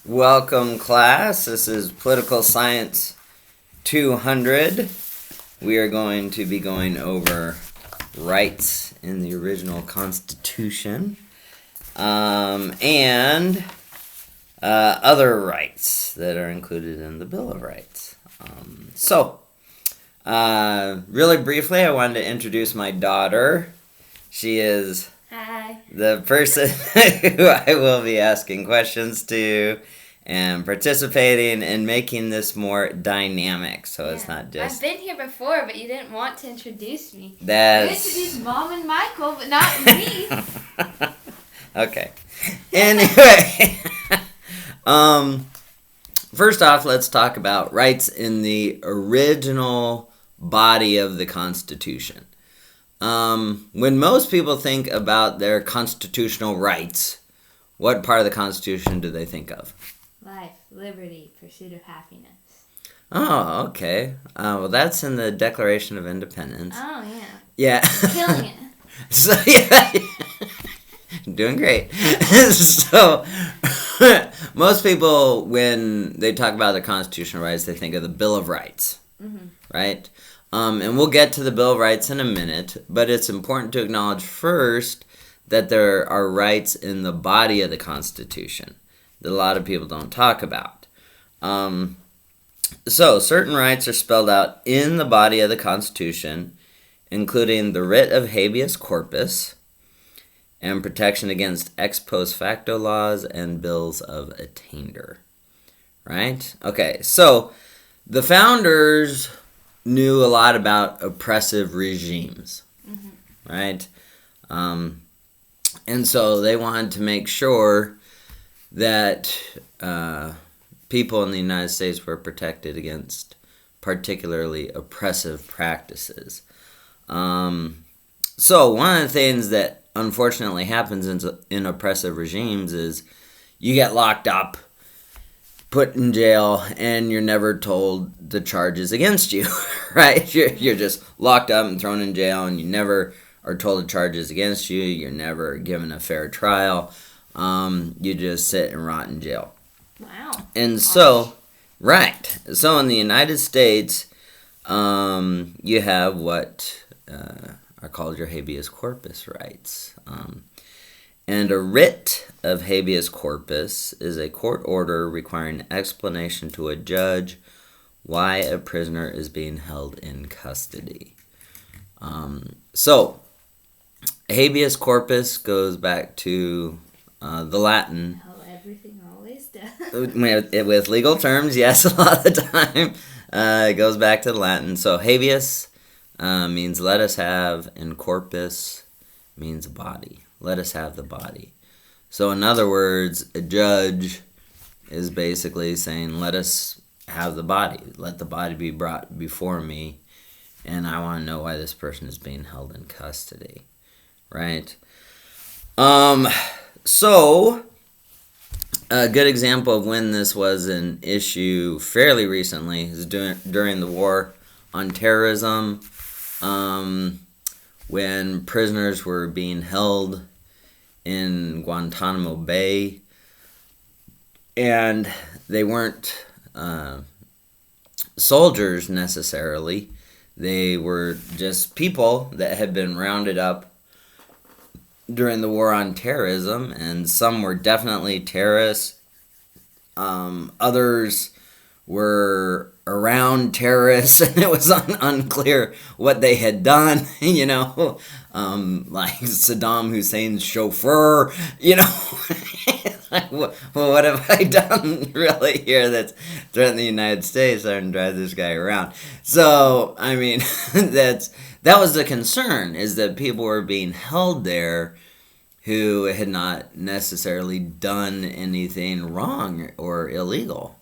Welcome, class. This is Political Science 200. We are going to be going over rights in the original Constitution and other rights that are included in the Bill of Rights. Really briefly, I wanted to introduce my daughter. She is the person who I will be asking questions to and participating and making this more dynamic, so it's not just... I've been here before, but you didn't want to introduce me. You introduced Mom and Michael, but not me. Okay. Anyway, first off, let's talk about rights in the original body of the Constitution. When most people think about their constitutional rights, what part of the Constitution do they think of? Life, liberty, pursuit of happiness. Oh, okay. Well, that's in the Declaration of Independence. Oh, yeah. Yeah. Killing it. So, yeah. Doing great. So, most people, when they talk about the constitutional rights, they think of the Bill of Rights, right? And we'll get to the Bill of Rights in a minute, but it's important to acknowledge first that there are rights in the body of the Constitution that a lot of people don't talk about. So, certain rights are spelled out in the body of the Constitution, including the writ of habeas corpus and protection against ex post facto laws and bills of attainder. Right? Okay, so the founders knew a lot about oppressive regimes, right? And so they wanted to make sure that people in the United States were protected against particularly oppressive practices. So one of the things that unfortunately happens in oppressive regimes is you get locked up, put in jail, and you're never told the charges against you, right? You're just locked up and thrown in jail, and you never are told the charges against you. You're never given a fair trial. You just sit and rot in jail. Wow. And so, right. So in the United States, you have what are called your habeas corpus rights. And a writ of habeas corpus is a court order requiring explanation to a judge why a prisoner is being held in custody. So, habeas corpus goes back to the Latin. How everything always does. With legal terms, yes, a lot of the time. It goes back to the Latin. So, habeas means let us have, and corpus means body. Let us have the body. So in other words, a judge is basically saying, let us have the body. Let the body be brought before me, and I want to know why this person is being held in custody. Right? So, a good example of when this was an issue fairly recently is during the war on terrorism, when prisoners were being held in Guantanamo Bay, and they weren't soldiers necessarily. They were just people that had been rounded up during the war on terrorism, and some were definitely terrorists. Others were around terrorists, and it was unclear what they had done, like Saddam Hussein's chauffeur, like, well, what have I done really here that's threatening the United States and drive this guy around? So, I mean, that was the concern, is that people were being held there who had not necessarily done anything wrong or illegal.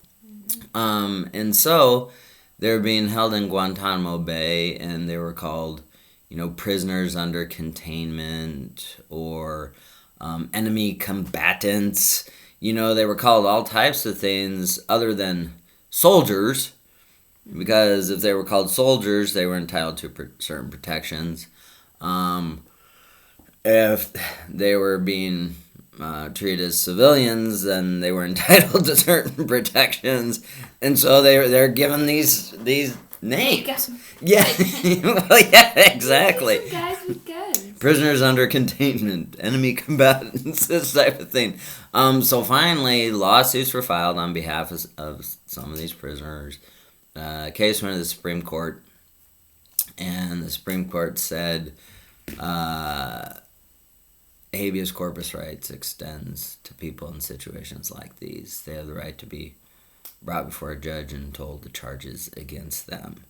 And so they were being held in Guantanamo Bay, and they were called, prisoners under containment or enemy combatants. They were called all types of things other than soldiers, because if they were called soldiers, they were entitled to certain protections. If they were being treated as civilians, then they were entitled to certain protections, and so they're given these names. Yeah, well, yeah, exactly. Some guys with guns. Prisoners under containment, enemy combatants, this type of thing. So finally, lawsuits were filed on behalf of some of these prisoners. Case went to the Supreme Court, and the Supreme Court said habeas corpus rights extends to people in situations like these. They have the right to be brought before a judge and told the charges against them.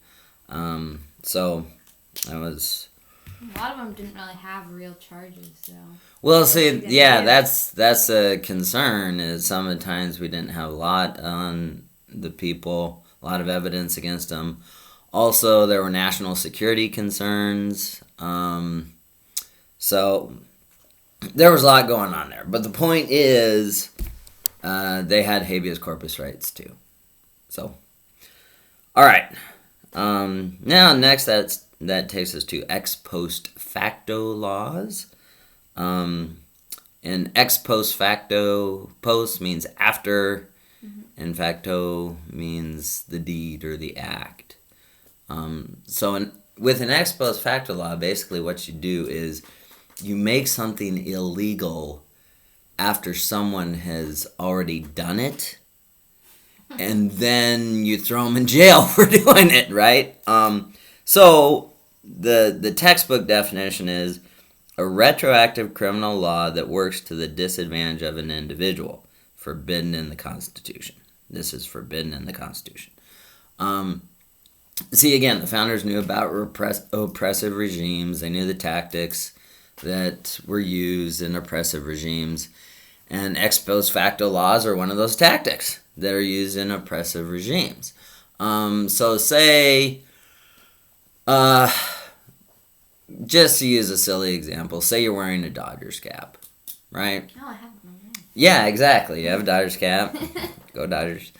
So that was... A lot of them didn't really have real charges, so... Well, see, yeah, that's a concern, is some of the times we didn't have a lot on the people, a lot of evidence against them. Also, there were national security concerns. So there was a lot going on there. But the point is, they had habeas corpus rights too. So, all right. Now, next, that takes us to ex post facto laws. And ex post facto, post means after, and facto means the deed or the act. With an ex post facto law, basically what you do is you make something illegal after someone has already done it, and then you throw them in jail for doing it, right? So the textbook definition is a retroactive criminal law that works to the disadvantage of an individual, forbidden in the Constitution. This is forbidden in the Constitution. See, again, the founders knew about oppressive regimes. They knew the tactics that were used in oppressive regimes. And ex post facto laws are one of those tactics that are used in oppressive regimes. So say, just to use a silly example, say you're wearing a Dodgers cap, right? Oh, I have one. Yeah, exactly. You have a Dodgers cap. Go Dodgers.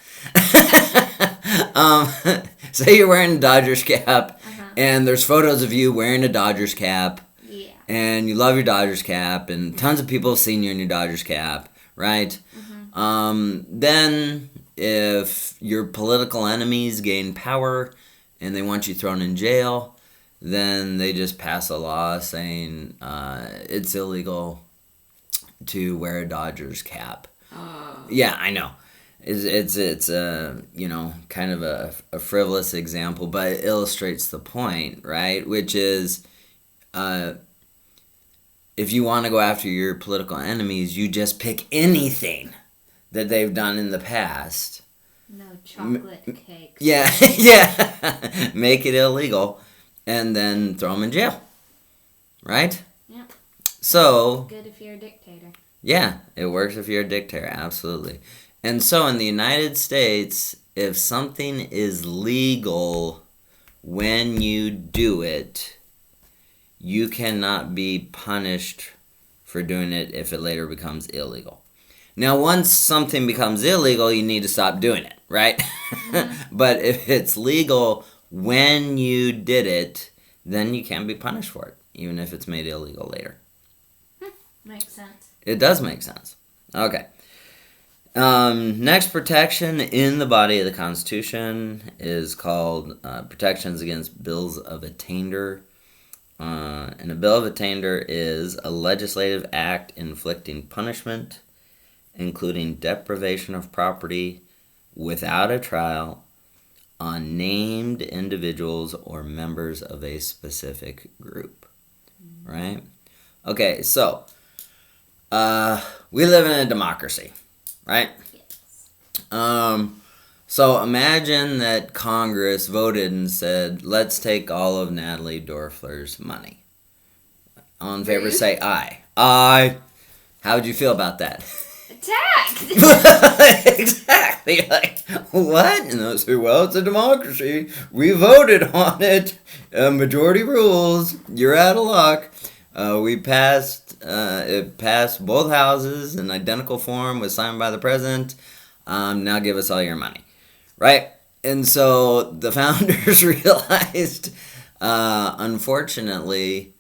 Say you're wearing a Dodgers cap, and there's photos of you wearing a Dodgers cap, and you love your Dodgers cap, and tons of people have seen you in your Dodgers cap, right? Then if your political enemies gain power and they want you thrown in jail, then they just pass a law saying it's illegal to wear a Dodgers cap. Yeah, I know. It's kind of a frivolous example, but it illustrates the point, right? Which is, if you want to go after your political enemies, you just pick anything that they've done in the past. No chocolate cakes. Yeah, yeah. Make it illegal, and then throw them in jail, right? Yep. So... Good if you're a dictator. Yeah, it works if you're a dictator, absolutely. And so in the United States, if something is legal when you do it, you cannot be punished for doing it if it later becomes illegal. Now, once something becomes illegal, you need to stop doing it, right? But if it's legal when you did it, then you can be punished for it, even if it's made illegal later. Makes sense. It does make sense. Okay. Next protection in the body of the Constitution is called protections against bills of attainder. And a bill of attainder is a legislative act inflicting punishment, including deprivation of property without a trial on named individuals or members of a specific group. Right? Okay, so we live in a democracy, right? Yes. So imagine that Congress voted and said, let's take all of Natalie Doerfler's money. All in favor, say aye. Aye. How would you feel about that? Attacked! Exactly. Like, what? And they'll say, well, it's a democracy. We voted on it. Majority rules. You're out of luck. It passed both houses in identical form, was signed by the president. Now give us all your money. Right? And so the founders realized, unfortunately,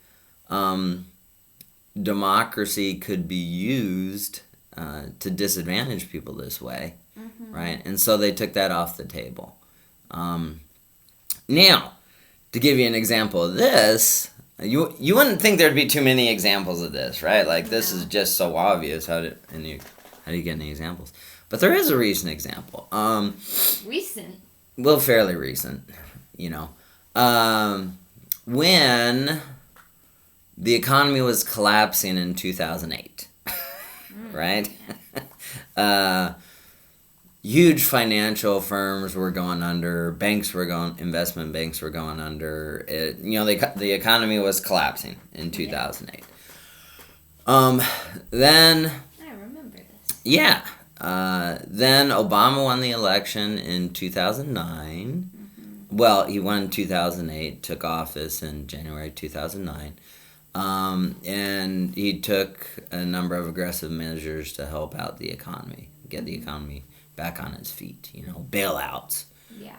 democracy could be used to disadvantage people this way, right? And so they took that off the table. Now, to give you an example of this, you wouldn't think there'd be too many examples of this, right? Like, this is just so obvious. How do you get any examples? But there is a recent example. Recent? Well, fairly recent, when the economy was collapsing in 2008, right? Huge financial firms were going under, investment banks were going under. The economy was collapsing in 2008. Then, I remember this. Yeah. Then Obama won the election in 2009. Well, he won in 2008, took office in January 2009. And he took a number of aggressive measures to help out the economy, get the economy back on its feet, bailouts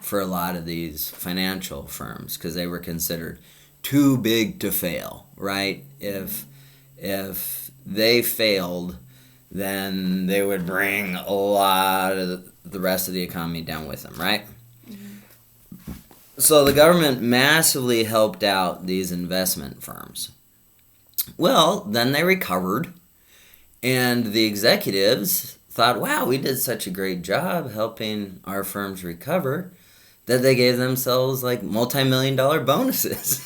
for a lot of these financial firms because they were considered too big to fail, right? If they failed, then they would bring a lot of the rest of the economy down with them, right? So the government massively helped out these investment firms. Well, then they recovered, and the executives thought, wow, we did such a great job helping our firms recover that they gave themselves like multi-million-dollar bonuses.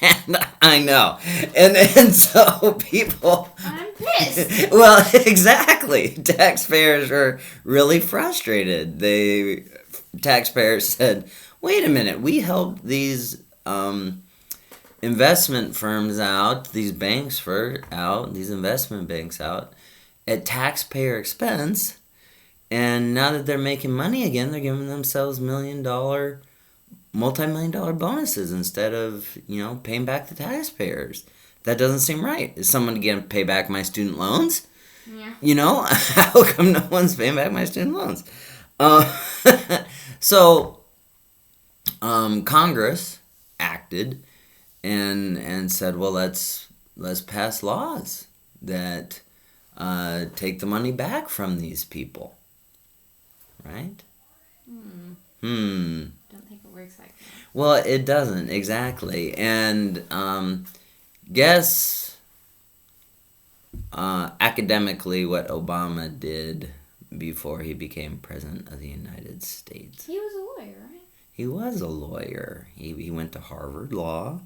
And I know. And so people... I'm pissed. Well, exactly. Taxpayers are really frustrated. Taxpayers said, wait a minute, we helped these investment firms out, these investment banks out, at taxpayer expense, and now that they're making money again, they're giving themselves multi-million-dollar bonuses instead of, paying back the taxpayers. That doesn't seem right. Is someone going to pay back my student loans? Yeah. How come no one's paying back my student loans? So, Congress acted and said, well, let's pass laws that take the money back from these people, right? Don't think it works like that. Well, it doesn't, exactly. And guess academically what Obama did before he became president of the United States. He was a lawyer, right? He was a lawyer. He went to Harvard Law.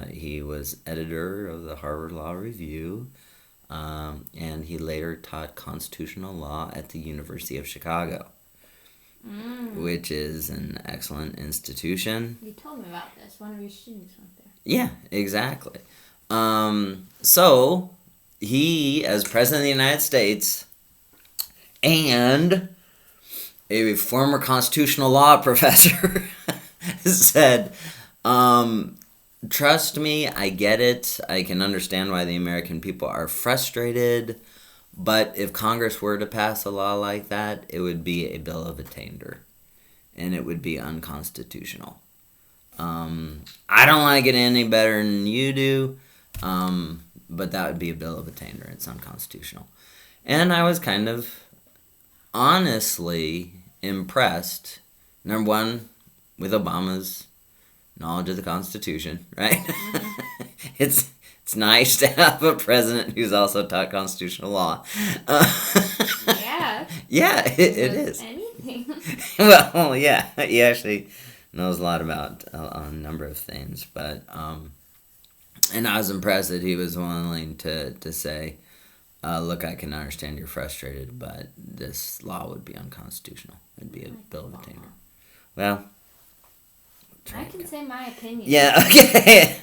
He was editor of the Harvard Law Review. And he later taught constitutional law at the University of Chicago, which is an excellent institution. You told me about this. One of your students went there. Yeah, exactly. So, he, as President of the United States, and a former constitutional law professor, said, trust me, I get it. I can understand why the American people are frustrated. But if Congress were to pass a law like that, it would be a bill of attainder. And it would be unconstitutional. I don't want to get any better than you do. But that would be a bill of attainder. It's unconstitutional. And I was kind of honestly impressed, number one, with Obama's knowledge of the Constitution, right? It's nice to have a president who's also taught constitutional law. Yeah. Yeah, it is. Anything. Well, yeah, he actually knows a lot about a number of things, but and I was impressed that he was willing to say, look, I can understand you're frustrated, but this law would be unconstitutional. It'd be a bill of attainder. Well, I can say my opinion. yeah, okay.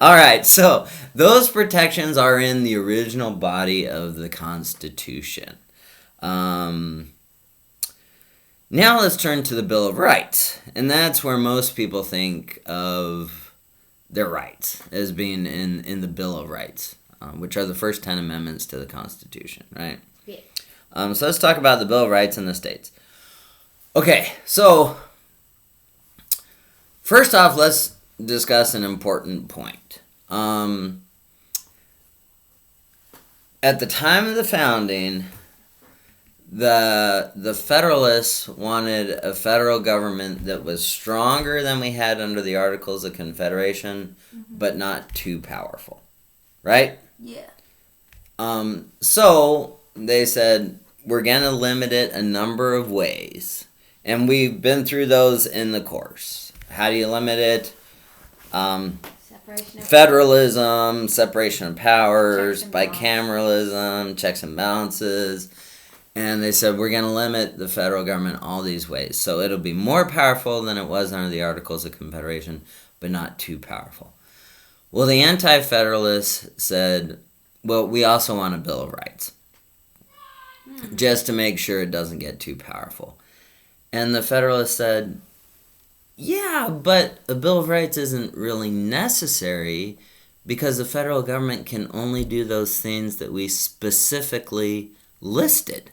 All right, so those protections are in the original body of the Constitution. Now let's turn to the Bill of Rights, and that's where most people think of their rights as being in the Bill of Rights, which are the first 10 amendments to the Constitution, right? Yeah. So let's talk about the Bill of Rights in the states. Okay, so first off, let's discuss an important point. At the time of the founding, the Federalists wanted a federal government that was stronger than we had under the Articles of Confederation, but not too powerful, right? Yeah. So they said, we're going to limit it a number of ways. And we've been through those in the course. How do you limit it? Federalism, separation of powers, bicameralism, checks and balances. And they said, we're going to limit the federal government all these ways. So it'll be more powerful than it was under the Articles of Confederation, but not too powerful. Well, the Anti-Federalists said, well, we also want a Bill of Rights, just to make sure it doesn't get too powerful. And the Federalists said, yeah, but a Bill of Rights isn't really necessary because the federal government can only do those things that we specifically listed,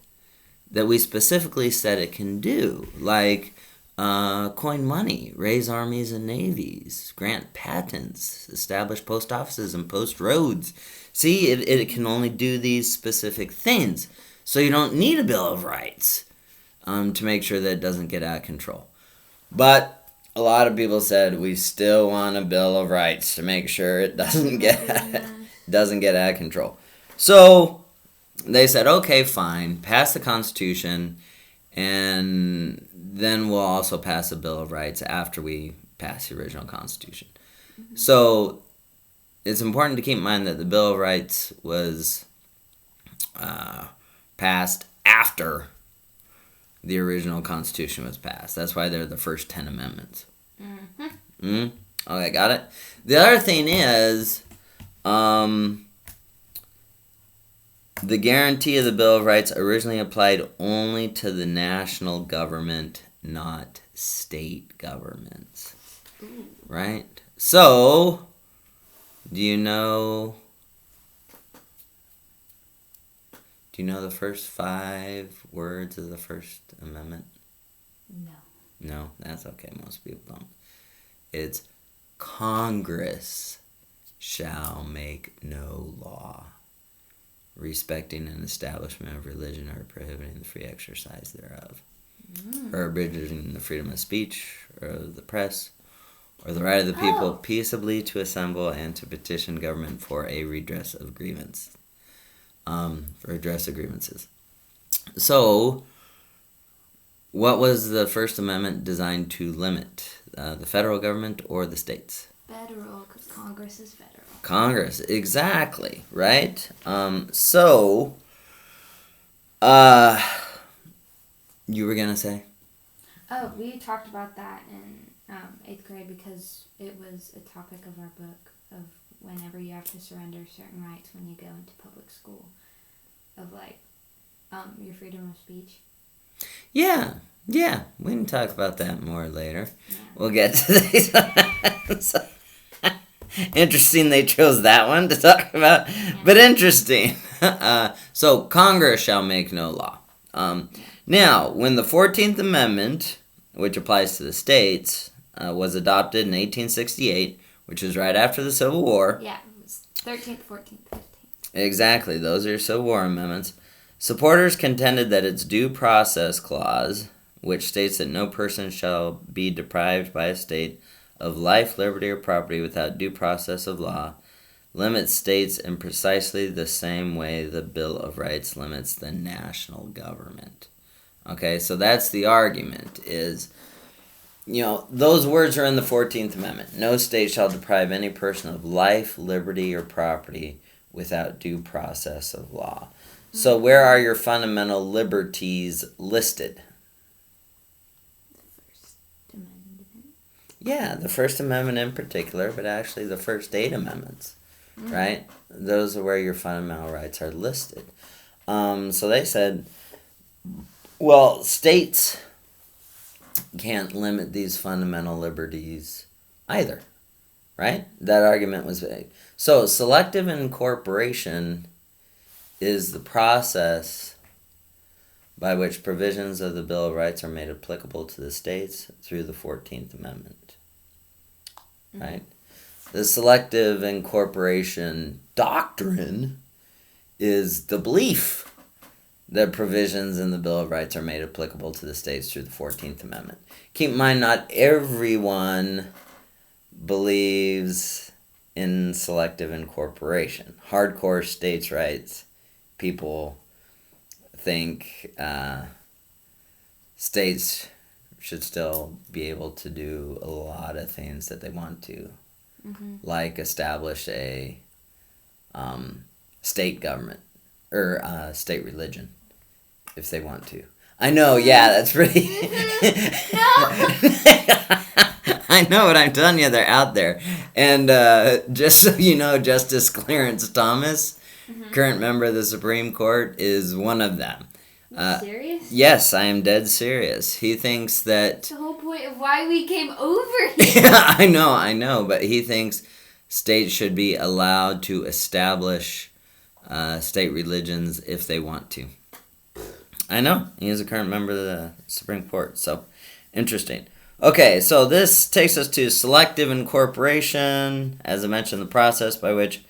that we specifically said it can do, like coin money, raise armies and navies, grant patents, establish post offices and post roads. See, it can only do these specific things. So you don't need a Bill of Rights to make sure that it doesn't get out of control. But a lot of people said we still want a Bill of Rights to make sure it doesn't get out of control. So they said, okay, fine, pass the Constitution, and then we'll also pass a Bill of Rights after we pass the original Constitution. So it's important to keep in mind that the Bill of Rights was passed after the original Constitution was passed. That's why they're the first 10 amendments. Okay, got it? The other thing is, the guarantee of the Bill of Rights originally applied only to the national government, not state governments. Ooh. Right? So, do you know the first 5 words of the First Amendment? No. No, that's okay. Most people don't. It's Congress shall make no law respecting an establishment of religion or prohibiting the free exercise thereof, or abridging the freedom of speech or of the press, or the right of the people peaceably to assemble and to petition government for a redress of grievances. So, what was the First Amendment designed to limit? The federal government or the states? Federal, because Congress is federal. Congress, exactly, right? You were going to say? Oh, we talked about that in 8th grade because it was a topic of our book of whenever you have to surrender certain rights when you go into public school, of like your freedom of speech. Yeah, we can talk about that more later. Yeah. We'll get to these. Interesting they chose that one to talk about, but interesting. So, Congress shall make no law. Now, when the 14th Amendment, which applies to the states, was adopted in 1868, which was right after the Civil War. Yeah, it was 13th, 14th, 15th. Exactly, those are Civil War amendments. Supporters contended that its due process clause, which states that no person shall be deprived by a state of life, liberty, or property without due process of law, limits states in precisely the same way the Bill of Rights limits the national government. Okay, so that's the argument, is, those words are in the 14th Amendment. No state shall deprive any person of life, liberty, or property without due process of law. So where are your fundamental liberties listed? The First Amendment. Yeah, the First Amendment in particular, but actually the first 8 amendments, right? Those are where your fundamental rights are listed. So they said, well, states can't limit these fundamental liberties either, right? That argument was vague. So selective incorporation is the process by which provisions of the Bill of Rights are made applicable to the states through the 14th Amendment, right? The selective incorporation doctrine is the belief that provisions in the Bill of Rights are made applicable to the states through the 14th Amendment. Keep in mind, not everyone believes in selective incorporation. Hardcore states' rights people think states should still be able to do a lot of things that they want to, like establish a state government or state religion if they want to. I know, yeah, that's pretty. I know what I'm telling you, they're out there. And just so you know, Justice Clarence Thomas, current member of the Supreme Court, is one of them. Serious? Yes, I am dead serious. He thinks that... The whole point of why we came over here. Yeah, I know, but he thinks states should be allowed to establish state religions if they want to. I know, he is a current member of the Supreme Court, so interesting. Okay, so this takes us to selective incorporation, as I mentioned, the process by which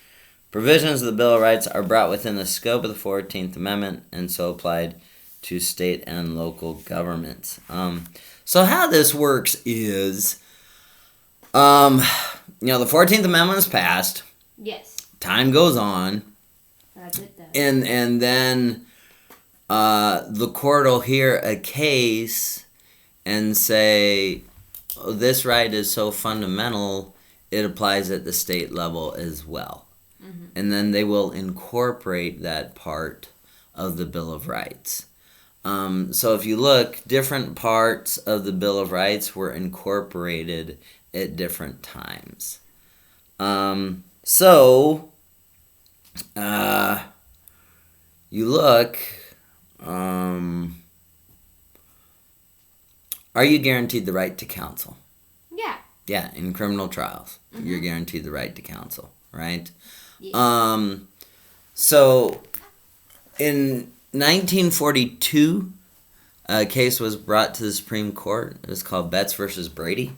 provisions of the Bill of Rights are brought within the scope of the 14th Amendment and so applied to state and local governments. So how this works is, the 14th Amendment is passed. Yes. Time goes on. That's it, though. And then the court will hear a case and say, oh, this right is so fundamental, it applies at the state level as well. And then they will incorporate that part of the Bill of Rights. So if you look, different parts of the Bill of Rights were incorporated at different times. You look, are you guaranteed the right to counsel? Yeah. Yeah, in criminal trials, you're guaranteed the right to counsel, right? Yeah. So in 1942, a case was brought to the Supreme Court. It was called Betts versus Brady.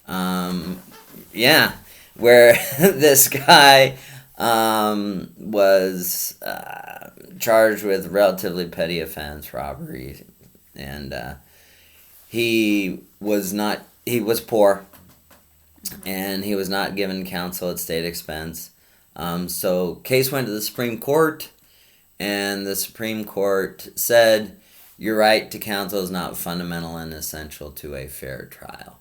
Yeah, where this guy was charged with relatively petty offense, robbery, and he was poor, and he was not given counsel at state expense. So case went to the Supreme Court, and the Supreme Court said, your right to counsel is not fundamental and essential to a fair trial.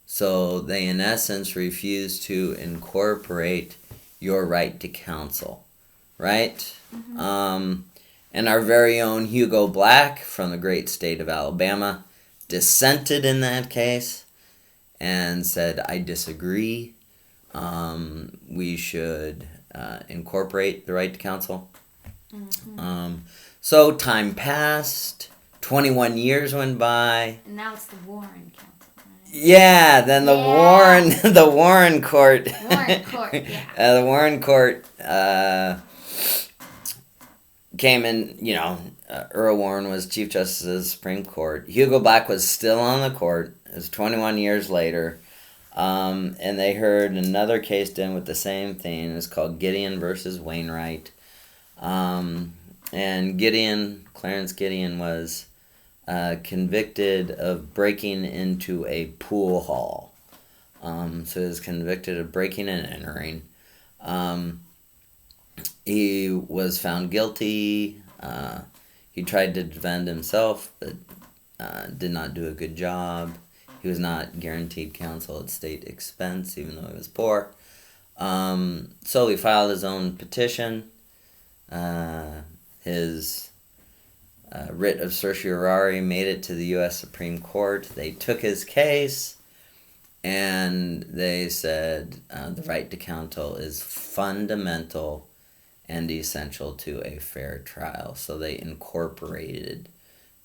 So they, in essence, refused to incorporate your right to counsel, right? And our very own Hugo Black from the great state of Alabama dissented in that case and said, I disagree. We should incorporate the right to counsel. So time passed. 21 years went by. And now it's the Warren Council, right? Yeah, then the Warren Court. Warren Court, yeah. The Warren Court came in, Earl Warren was Chief Justice of the Supreme Court. Hugo Black was still on the court. It was 21 years later. And they heard another case done with the same thing. It was called Gideon versus Wainwright. And Clarence Gideon was convicted of breaking into a pool hall. So he was convicted of breaking and entering. He was found guilty. He tried to defend himself, but did not do a good job. He was not guaranteed counsel at state expense, even though he was poor. So he filed his own petition. His writ of certiorari made it to the U.S. Supreme Court. They took his case, and they said the right to counsel is fundamental and essential to a fair trial. So they incorporated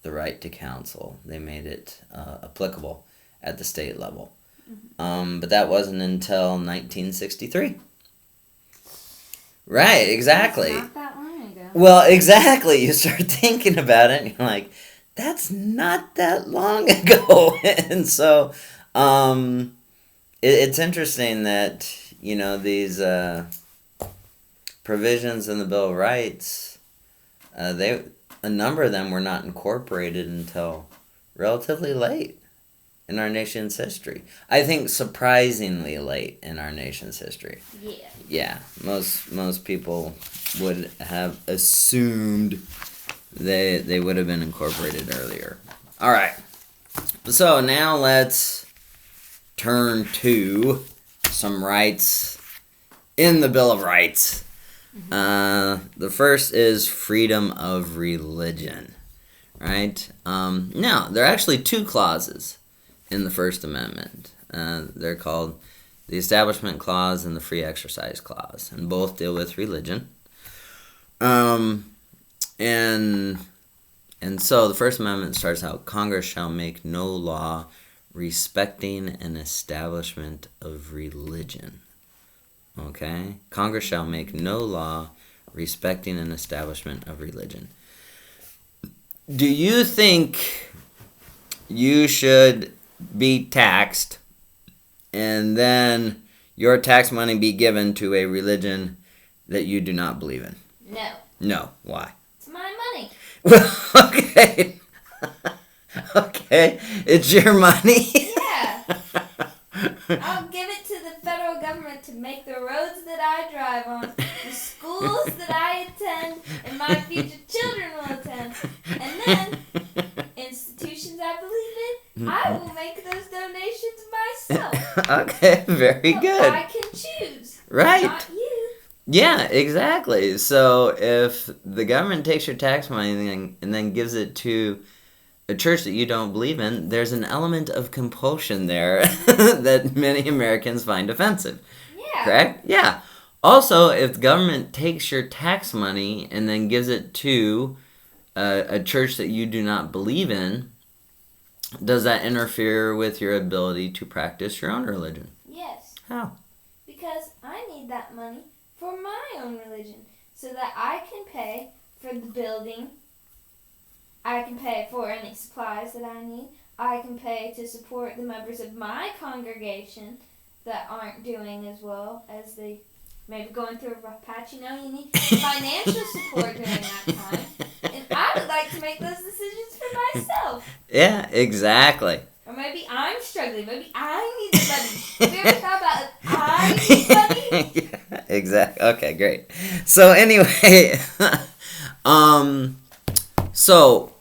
the right to counsel. They made it applicable at the state level. But that wasn't until 1963. Right, exactly. Not that long ago. Well, exactly. You start thinking about it, and you're like, that's not that long ago. And so, it's interesting that, these provisions in the Bill of Rights, a number of them were not incorporated until relatively late in our nation's history. I think surprisingly late in our nation's history. Yeah. Yeah, most people would have assumed they would have been incorporated earlier. All right. So now let's turn to some rights in the Bill of Rights. The first is freedom of religion, right? Now, there are actually two clauses in the First Amendment. They're called the Establishment Clause and the Free Exercise Clause, and both deal with religion. And so the First Amendment starts out, Congress shall make no law respecting an establishment of religion. Okay? Congress shall make no law respecting an establishment of religion. Do you think you should be taxed and then your tax money be given to a religion that you do not believe in? No. No. Why? It's my money. Well, okay. Okay. It's your money. Yeah. I'll give it to the federal government to make the roads that I drive on, the schools that I attend, and my future children will attend. And then, institutions I believe in, I will make those donations myself. Okay, very But good. I can choose. Right. Not you. Yeah, exactly. So if the government takes your tax money and then gives it to a church that you don't believe in, there's an element of compulsion there that many Americans find offensive. Yeah. Correct? Yeah. Also, if the government takes your tax money and then gives it to a church that you do not believe in, does that interfere with your ability to practice your own religion? Yes. How? Because I need that money for my own religion so that I can pay for the building. I can pay for any supplies that I need. I can pay to support the members of my congregation that aren't doing as well as they may be going through a rough patch. You need financial support during that time. And I would like to make those decisions for myself. Yeah, exactly. Or maybe I'm struggling. Maybe I need the money. Have you ever thought about if I need money? Yeah, exactly. Okay, great. So anyway, so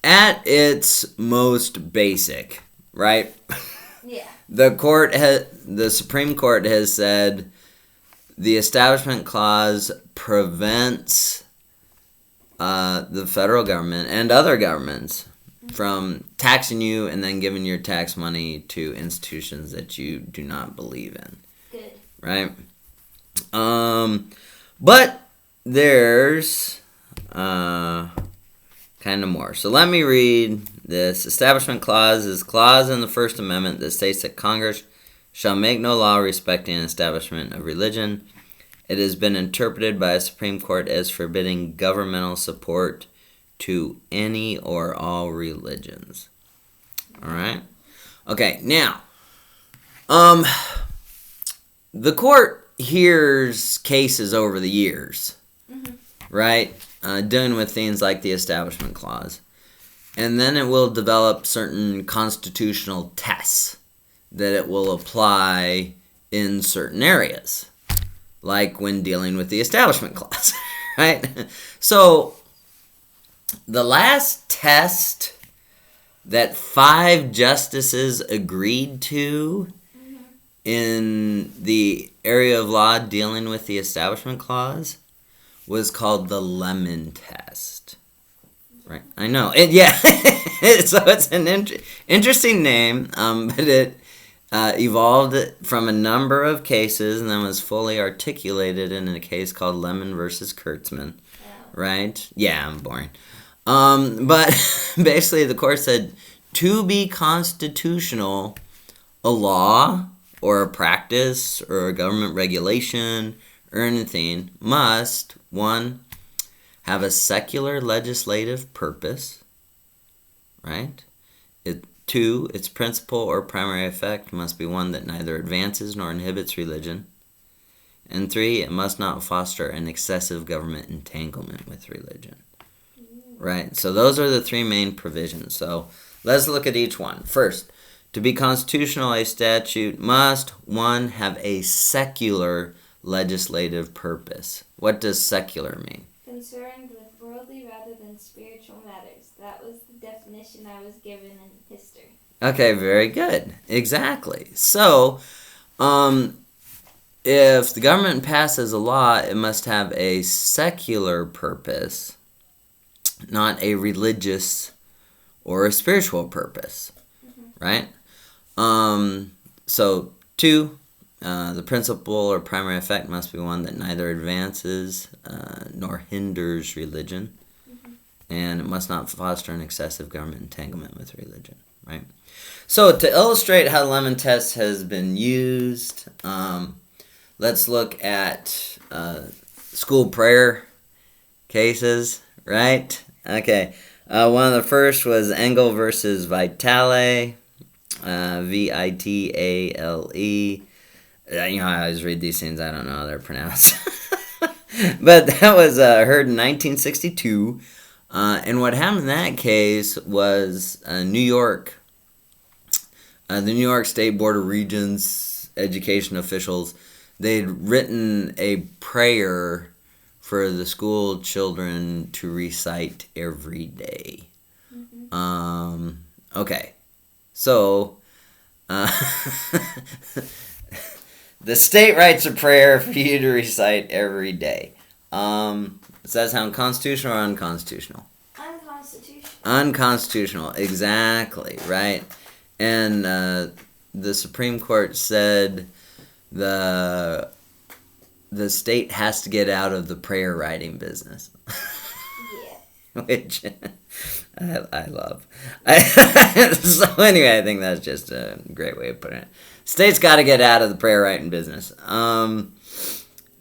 at its most basic, right? Yeah. The Supreme Court has said the Establishment Clause prevents the federal government and other governments from taxing you and then giving your tax money to institutions that you do not believe in. Good. Right? But there's kind of more. So let me read this. Establishment Clause is a clause in the First Amendment that states that Congress shall make no law respecting an establishment of religion. It has been interpreted by the Supreme Court as forbidding governmental support to any or all religions. All right? Okay, now, the court hears cases over the years, right? Dealing with things like the Establishment Clause. And then it will develop certain constitutional tests that it will apply in certain areas, like when dealing with the Establishment Clause, right? So, the last test that 5 justices agreed to in the area of law dealing with the Establishment Clause was called the Lemon Test. Right? I know. So it's an interesting name, but it evolved from a number of cases and then was fully articulated in a case called Lemon versus Kurtzman. Right? Yeah, I'm boring. But basically the court said to be constitutional, a law or a practice or a government regulation or anything must, 1, have a secular legislative purpose, right? 2, its principle or primary effect must be one that neither advances nor inhibits religion. And 3, it must not foster an excessive government entanglement with religion. Right? So those are the 3 main provisions. So let's look at each one. First, to be constitutional, a statute must, 1, have a secular legislative purpose. What does secular mean? Concerned with worldly rather than spiritual matters. That was the definition I was given in history. Okay, very good. Exactly. So, if the government passes a law, it must have a secular purpose, not a religious or a spiritual purpose, right? So, 2, the principle or primary effect must be one that neither advances nor hinders religion, and it must not foster an excessive government entanglement with religion, right? So, to illustrate how the Lemon Test has been used, let's look at school prayer cases, right? Okay. One of the first was Engel versus Vitale, Vitale. I always read these things. I don't know how they're pronounced. But that was heard in 1962. And what happened in that case was New York, the New York State Board of Regents education officials, they'd written a prayer for the school children to recite every day. Okay. So, the state writes a prayer for you to recite every day. Does that sound constitutional or unconstitutional? Unconstitutional. Unconstitutional, exactly, right? And the Supreme Court said the state has to get out of the prayer writing business. Yeah. Which I love. So anyway, I think that's just a great way of putting it. State's got to get out of the prayer writing business.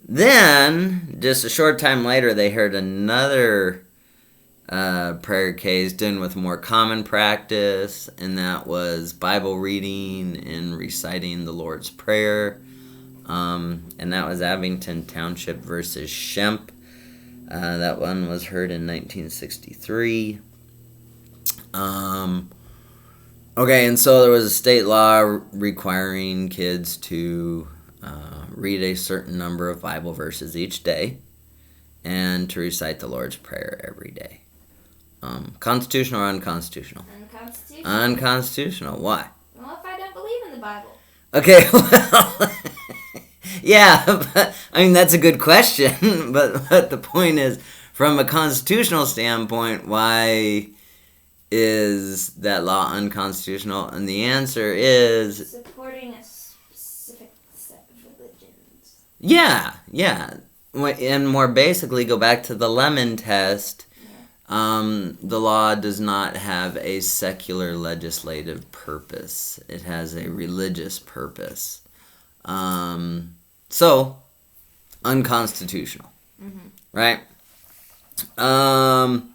Then, just a short time later, they heard another prayer case dealing with more common practice, and that was Bible reading and reciting the Lord's Prayer. And that was Abington Township versus Shemp. That one was heard in 1963. Okay, and so there was a state law requiring kids to read a certain number of Bible verses each day and to recite the Lord's Prayer every day. Constitutional or unconstitutional? Unconstitutional. Unconstitutional. Why? Well, if I don't believe in the Bible. Okay, well, yeah, but, I mean, that's a good question, but the point is, from a constitutional standpoint, why is that law unconstitutional? And the answer is... supporting a specific set of religions. Yeah. And more basically, go back to the Lemon Test. The law does not have a secular legislative purpose. It has a religious purpose. So, unconstitutional. Right? Then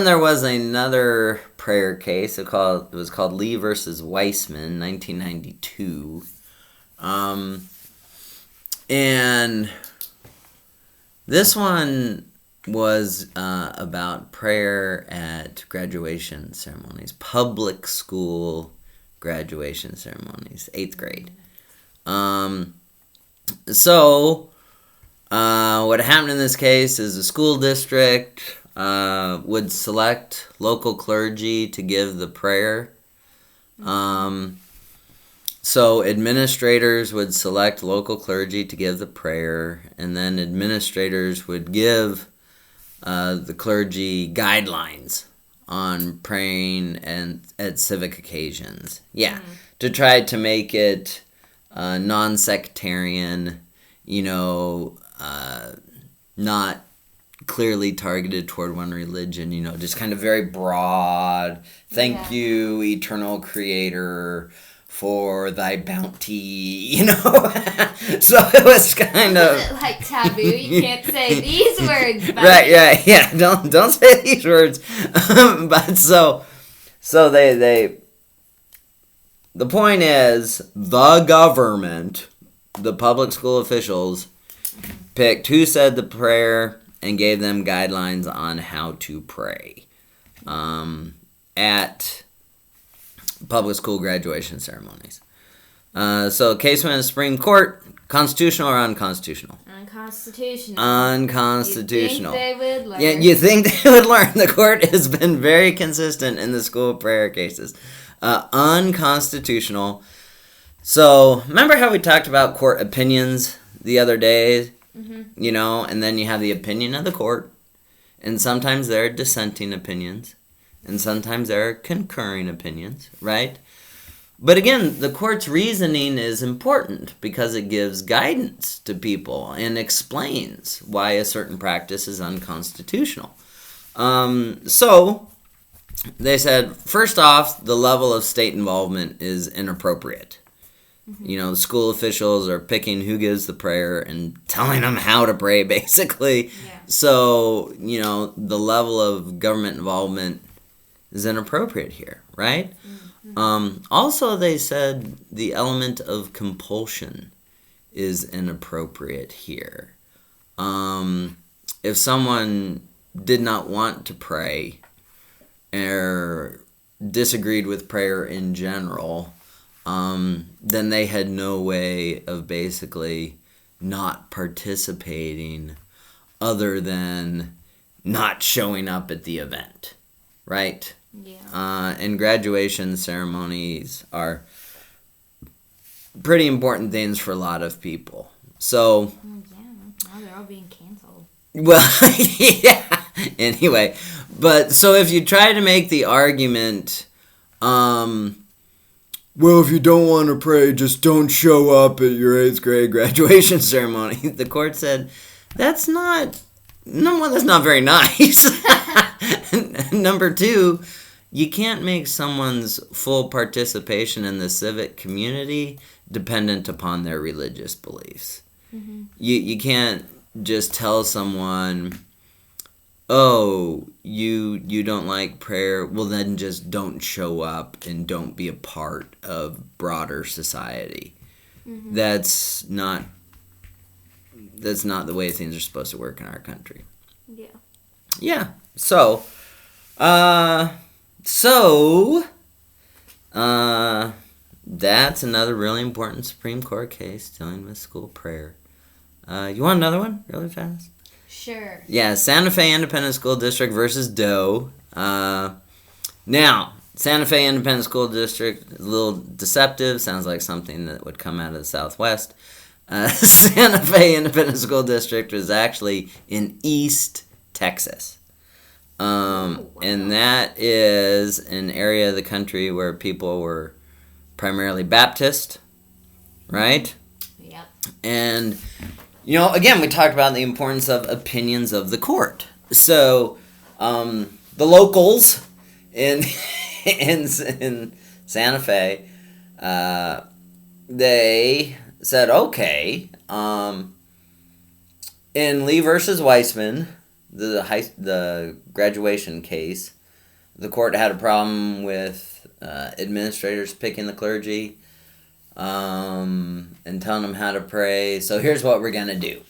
there was another prayer case. It was called Lee versus Weissman, 1992. And this one was about prayer at graduation ceremonies, public school graduation ceremonies, 8th grade. So, what happened in this case is the school district would select local clergy to give the prayer. So administrators would select local clergy to give the prayer, and then administrators would give the clergy guidelines on praying and at civic occasions. Yeah, to try to make it non-sectarian, not clearly targeted toward one religion, just kind of very broad. Thank you, eternal creator, for thy bounty, you know. So it was kind of like taboo. You can't say these words. Right, yeah. Don't say these words. But so they. The point is, the government, the public school officials, picked who said the prayer and gave them guidelines on how to pray at public school graduation ceremonies. So, case went to the Supreme Court. Constitutional or unconstitutional? Unconstitutional. Unconstitutional. You think they would learn. Yeah, you think they would learn. The court has been very consistent in the school prayer cases. Unconstitutional. So, remember how we talked about court opinions the other day? Mm-hmm. You know, and then you have the opinion of the court. And sometimes there are dissenting opinions. And sometimes there are concurring opinions, right? But again, the court's reasoning is important because it gives guidance to people and explains why a certain practice is unconstitutional. So, they said, first off, the level of state involvement is inappropriate. Mm-hmm. You know, the school officials are picking who gives the prayer and telling them how to pray, basically. Yeah. So, you know, the level of government involvement is inappropriate here, right? Mm-hmm. Also, they said the element of compulsion is inappropriate here. If someone did not want to pray or disagreed with prayer in general, then they had no way of basically not participating other than not showing up at the event, right? Yeah. And graduation ceremonies are pretty important things for a lot of people. So, yeah, now they're all being canceled. Well, yeah. Anyway, but so if you try to make the argument, well, if you don't want to pray, just don't show up at your 8th grade graduation ceremony. The court said, that's not very nice. Number 2, you can't make someone's full participation in the civic community dependent upon their religious beliefs. Mm-hmm. You can't just tell someone, oh, you don't like prayer, well then just don't show up and don't be a part of broader society. Mm-hmm. That's not the way things are supposed to work in our country. Yeah. Yeah. So that's another really important Supreme Court case dealing with school prayer. You want another one really fast? Sure. Yeah, Santa Fe Independent School District versus Doe. Now, Santa Fe Independent School District is a little deceptive. Sounds like something that would come out of the Southwest. Santa Fe Independent School District was actually in East Texas. Wow. And that is an area of the country where people were primarily Baptist, right? Yep. And, you know, again, we talked about the importance of opinions of the court. So, the locals in Santa Fe, they said, okay, in Lee versus Weissman, the graduation case, the court had a problem with administrators picking the clergy and telling them how to pray. So here's what we're going to do.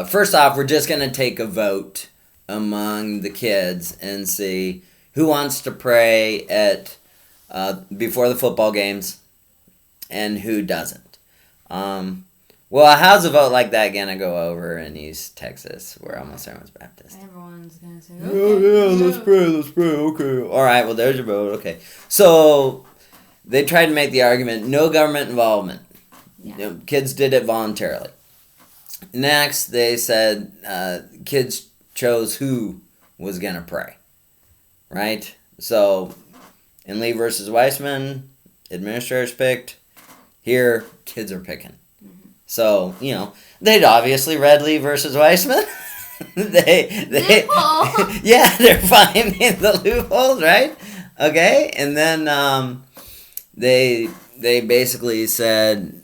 First off, we're just going to take a vote among the kids and see who wants to pray at before the football games and who doesn't. Well, how's a vote like that going to go over in East Texas, where almost everyone's Baptist? Everyone's going to say, okay, let's pray, okay. All right, well, there's your vote, okay. So, they tried to make the argument, no government involvement. Yeah. You know, kids did it voluntarily. Next, they said kids chose who was going to pray, right? So, in Lee versus Weissman, administrators picked. Here, kids are picking. Mm-hmm. So, you know, they'd obviously read Lee versus Weissman. they yeah, they're finding the loopholes, right? Okay, and then they they basically said,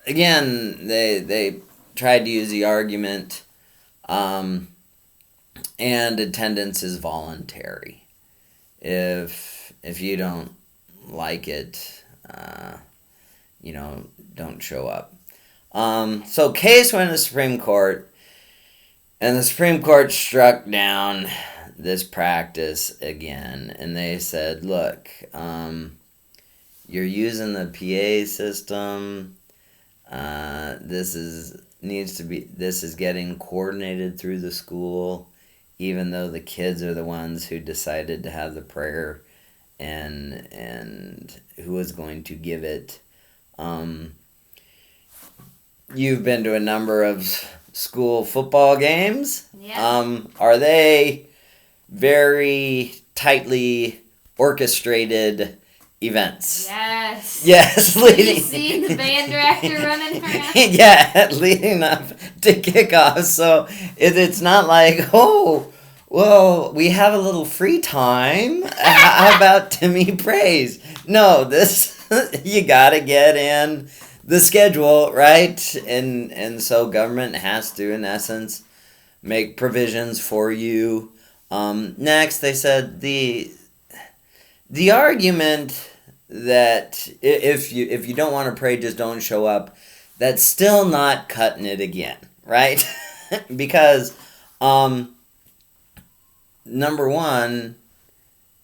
again, they tried to use the argument, and attendance is voluntary. If you don't like it, don't show up. So case went to the Supreme Court, and the Supreme Court struck down this practice again, and they said, look, you're using the PA system. This is getting coordinated through the school, even though the kids are the ones who decided to have the prayer and who was going to give it. You've been to a number of school football games. Yeah. Are they very tightly orchestrated events? Yes. Yes. Have you seen the band director running around? Yeah, leading up to kickoff. So it's not like, oh, well, we have a little free time. How about Timmy prays? No, this you gotta get in the schedule, right? And so government has to, in essence, make provisions for you. Next, they said the argument that if you don't want to pray, just don't show up. That's still not cutting it again, right? Because number one,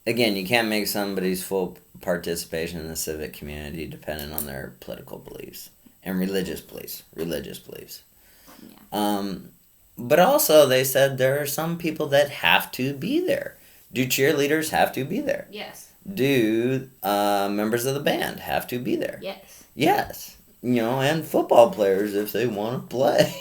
again, you can't make somebody's full participation in the civic community dependent on their political beliefs and religious beliefs. Yeah. But also, they said there are some people that have to be there. Do cheerleaders have to be there? Yes. Do members of the band have to be there? Yes. Yes. And football players, if they want to play,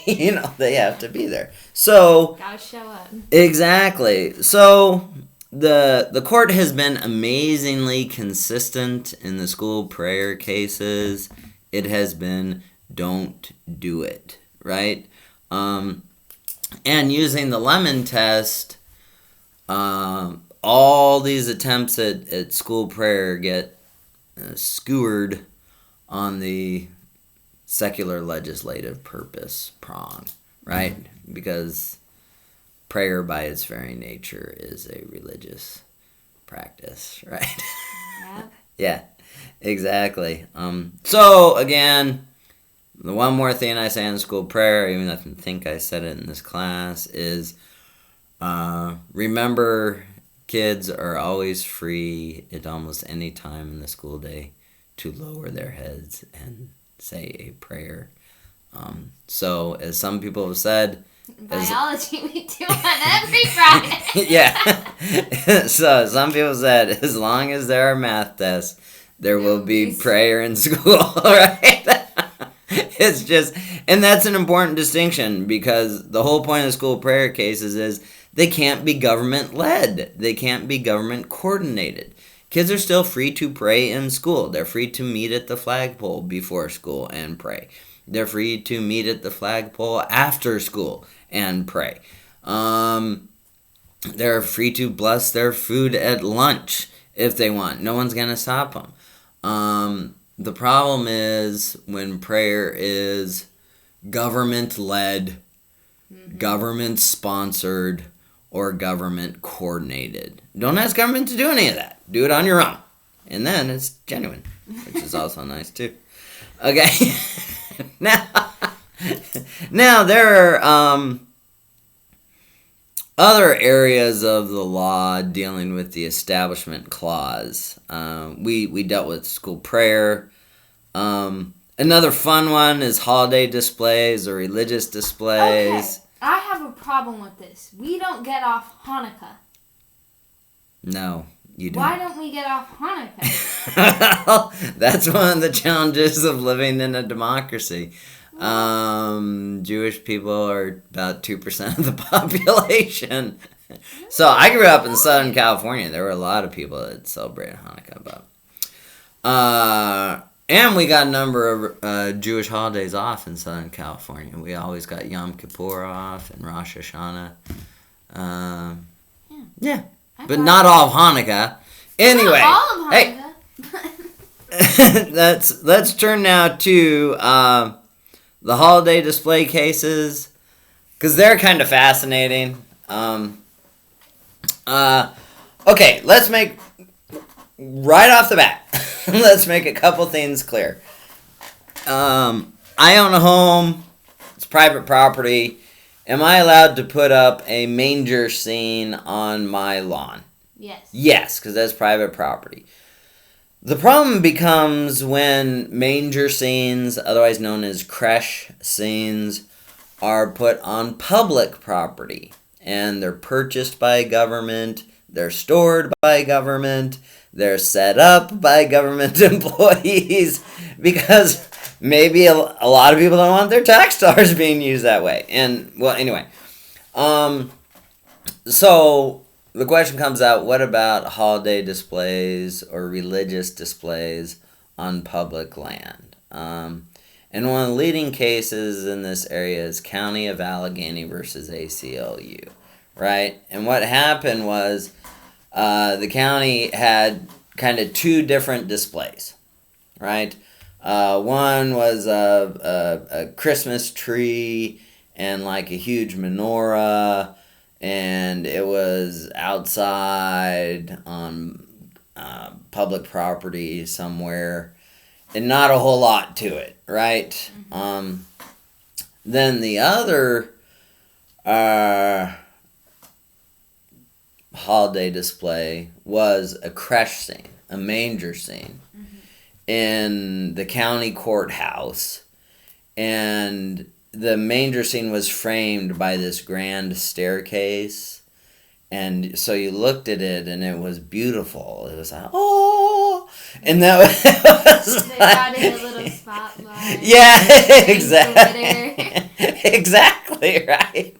they have to be there. So Gotta show up. Exactly. So the court has been amazingly consistent in the school prayer cases. It has been don't do it, right? And using the Lemon test, all these attempts at school prayer get skewered on the secular legislative purpose prong, right? Because prayer by its very nature is a religious practice, right? Yeah. Yeah, exactly. So again, the one more thing I say in school prayer, even though I think I said it in this class, is remember, kids are always free at almost any time in the school day to lower their heads and say a prayer. So, as some people have said, Biology we do on every Friday. Yeah. So, some people said, as long as there are math tests, there will be prayer in school, right? It's just, and that's an important distinction, because the whole point of school prayer cases is they can't be government led. They can't be government coordinated. Kids are still free to pray in school. They're free to meet at the flagpole before school and pray. They're free to meet at the flagpole after school and pray. They're free to bless their food at lunch if they want. No one's going to stop them. The problem is when prayer is government-led, government-sponsored, or government-coordinated. Don't ask government to do any of that. Do it on your own. And then it's genuine, which is also nice too. Okay. Now there are other areas of the law dealing with the Establishment Clause. We dealt with school prayer. Another fun one is holiday displays or religious displays. Okay, I have a problem with this. We don't get off Hanukkah. No, you don't. Why don't we get off Hanukkah? Well, that's one of the challenges of living in a democracy. Jewish people are about 2% of the population. So I grew up in Southern California. There were a lot of people that celebrated Hanukkah. And we got a number of Jewish holidays off in Southern California. We always got Yom Kippur off and Rosh Hashanah. Yeah. But not all of Hanukkah. Anyway. Not all of Hey. Hanukkah. let's turn now to the holiday display cases, because they're kind of fascinating. Okay, let's make right off the bat. Let's make a couple things clear. I own a home. It's private property. Am I allowed to put up a manger scene on my lawn? Yes. Yes, because that's private property. The problem becomes when manger scenes, otherwise known as creche scenes, are put on public property. And they're purchased by government, they're stored by government, they're set up by government employees, because maybe a lot of people don't want their tax dollars being used that way. And, well, anyway. So the question comes out, what about holiday displays or religious displays on public land? And one of the leading cases in this area is County of Allegheny versus ACLU, right? And what happened was the county had kind of two different displays, right? One was a Christmas tree and like a huge menorah, and it was outside on public property somewhere, and not a whole lot to it, right? Mm-hmm. Then the other holiday display was a creche scene, a manger scene, in the county courthouse, and the manger scene was framed by this grand staircase, and so you looked at it and it was beautiful. It was like, oh, and that was they added a little spotlight. Yeah, exactly. Exactly, right.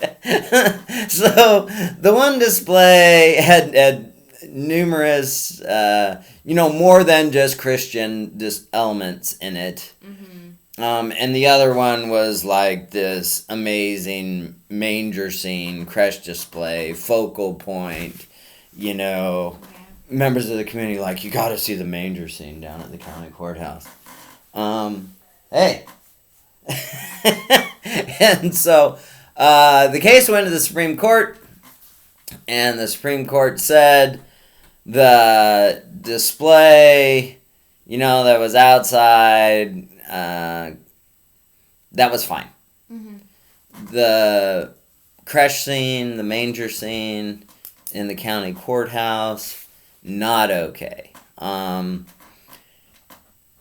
So the one display had numerous, more than just Christian elements in it. Mm-hmm. And the other one was like this amazing manger scene, creche display, focal point, members of the community like, you got to see the manger scene down at the county courthouse. Hey. And so the case went to the Supreme Court, and the Supreme Court said the display, that was outside, that was fine. Mm-hmm. The creche scene, the manger scene in the county courthouse, not okay.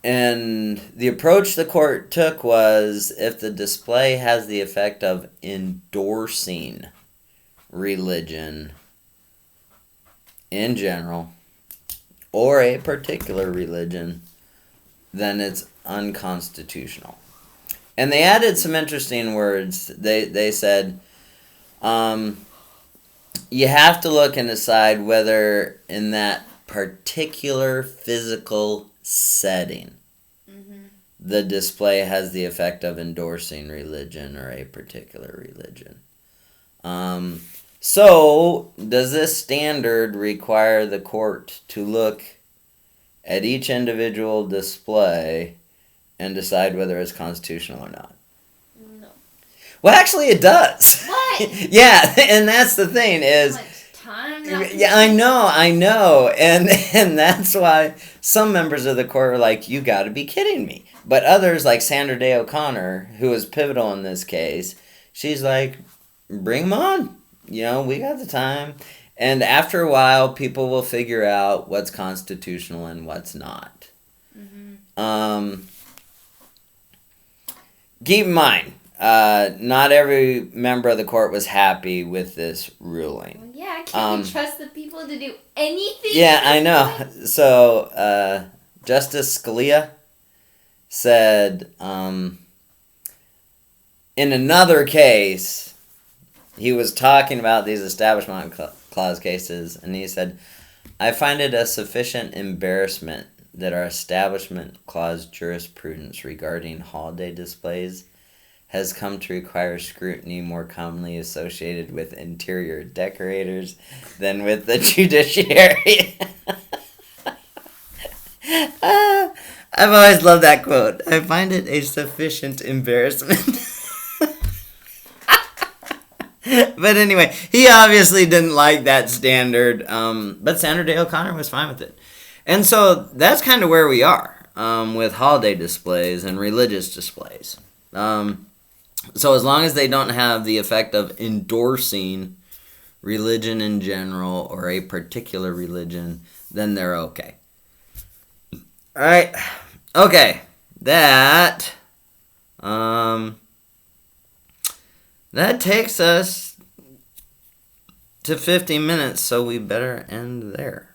And the approach the court took was, if the display has the effect of endorsing religion in general, or a particular religion, then it's unconstitutional. And they added some interesting words. They said, you have to look and decide whether in that particular physical setting, the display has the effect of endorsing religion or a particular religion. So, does this standard require the court to look at each individual display and decide whether it's constitutional or not? No. Well, actually, it does. What? Yeah, and that's the thing is... Yeah, I know, and that's why some members of the court are like, you got to be kidding me. But others, like Sandra Day O'Connor, who was pivotal in this case, she's like, bring them on. We got the time. And after a while, people will figure out what's constitutional and what's not. Mm-hmm. Keep in mind, not every member of the court was happy with this ruling. Well, yeah, can't we trust the people to do anything? Yeah, I know. So, Justice Scalia said, in another case, he was talking about these Establishment Clause cases, and he said, I find it a sufficient embarrassment that our Establishment Clause jurisprudence regarding holiday displays has come to require scrutiny more commonly associated with interior decorators than with the judiciary. I've always loved that quote. I find it a sufficient embarrassment. But anyway, he obviously didn't like that standard, but Sandra Day O'Connor was fine with it. And so that's kind of where we are with holiday displays and religious displays. So as long as they don't have the effect of endorsing religion in general or a particular religion, then they're okay. All right. Okay. That takes us to 50 minutes, so we better end there.